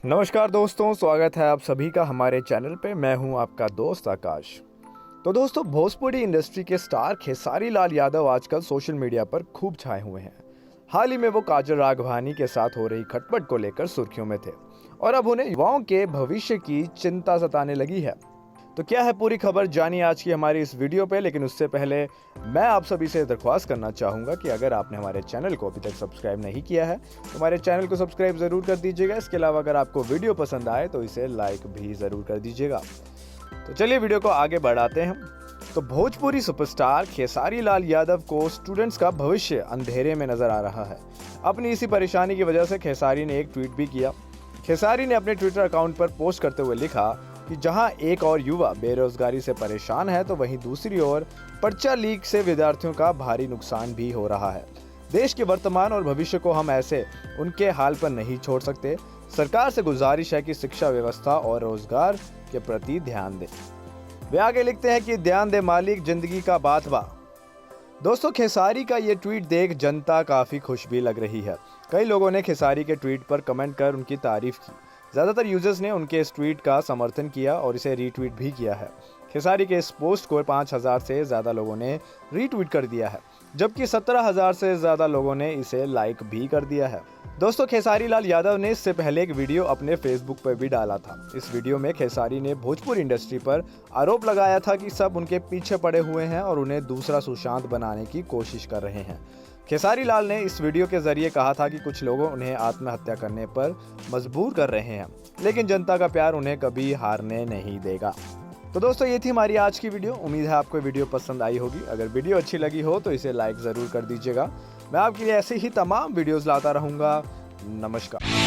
नमस्कार दोस्तों, स्वागत है आप सभी का हमारे चैनल पे। मैं हूं आपका दोस्त आकाश। तो दोस्तों, भोजपुरी इंडस्ट्री के स्टार खेसारी लाल यादव आजकल सोशल मीडिया पर खूब छाए हुए हैं। हाल ही में वो काजल राघवानी के साथ हो रही खटपट को लेकर सुर्खियों में थे और अब उन्हें युवाओं के भविष्य की चिंता सताने लगी है। तो क्या है पूरी खबर, जानिए आज की हमारी इस वीडियो पे। लेकिन उससे पहले मैं आप सभी से दरख्वास्त करना चाहूँगा कि अगर आपने हमारे चैनल को अभी तक सब्सक्राइब नहीं किया है तो हमारे चैनल को सब्सक्राइब ज़रूर कर दीजिएगा। इसके अलावा अगर आपको वीडियो पसंद आए तो इसे लाइक भी ज़रूर कर दीजिएगा। तो चलिए वीडियो को आगे बढ़ाते हैं। तो भोजपुरी सुपरस्टार खेसारी लाल यादव को स्टूडेंट्स का भविष्य अंधेरे में नजर आ रहा है। अपनी इसी परेशानी की वजह से खेसारी ने एक ट्वीट भी किया। खेसारी ने अपने ट्विटर अकाउंट पर पोस्ट करते हुए लिखा कि जहां एक और युवा बेरोजगारी से परेशान है तो वहीं दूसरी ओर पर्चा लीक से विद्यार्थियों का भारी नुकसान भी हो रहा है। देश के वर्तमान और भविष्य को हम ऐसे उनके हाल पर नहीं छोड़ सकते। सरकार से गुजारिश है कि शिक्षा व्यवस्था और रोजगार के प्रति ध्यान दे। वे आगे लिखते हैं कि ध्यान दे मालिक, जिंदगी का बात बा। दोस्तों, खेसारी का ये ट्वीट देख जनता काफी खुश भी लग रही है। कई लोगों ने खेसारी के ट्वीट पर कमेंट कर उनकी तारीफ की। ज़्यादातर यूजर्स ने उनके इस ट्वीट का समर्थन किया और इसे रीट्वीट भी किया है। खेसारी के इस पोस्ट को 5000 से ज़्यादा लोगों ने रीट्वीट कर दिया है, जबकि 17000 से ज़्यादा लोगों ने इसे लाइक भी कर दिया है। दोस्तों, खेसारी लाल यादव ने इससे पहले एक वीडियो अपने फेसबुक पर भी डाला था। इस वीडियो में खेसारी ने भोजपुरी इंडस्ट्री पर आरोप लगाया था कि सब उनके पीछे पड़े हुए हैं और उन्हें दूसरा सुशांत बनाने की कोशिश कर रहे हैं। खेसारी लाल ने इस वीडियो के जरिए कहा था कि कुछ लोग उन्हें आत्महत्या करने पर मजबूर कर रहे हैं, लेकिन जनता का प्यार उन्हें कभी हारने नहीं देगा। तो दोस्तों, ये थी हमारी आज की वीडियो। उम्मीद है आपको वीडियो पसंद आई होगी। अगर वीडियो अच्छी लगी हो तो इसे लाइक ज़रूर कर दीजिएगा। मैं आपके लिए ऐसे ही तमाम वीडियोस लाता रहूँगा। नमस्कार।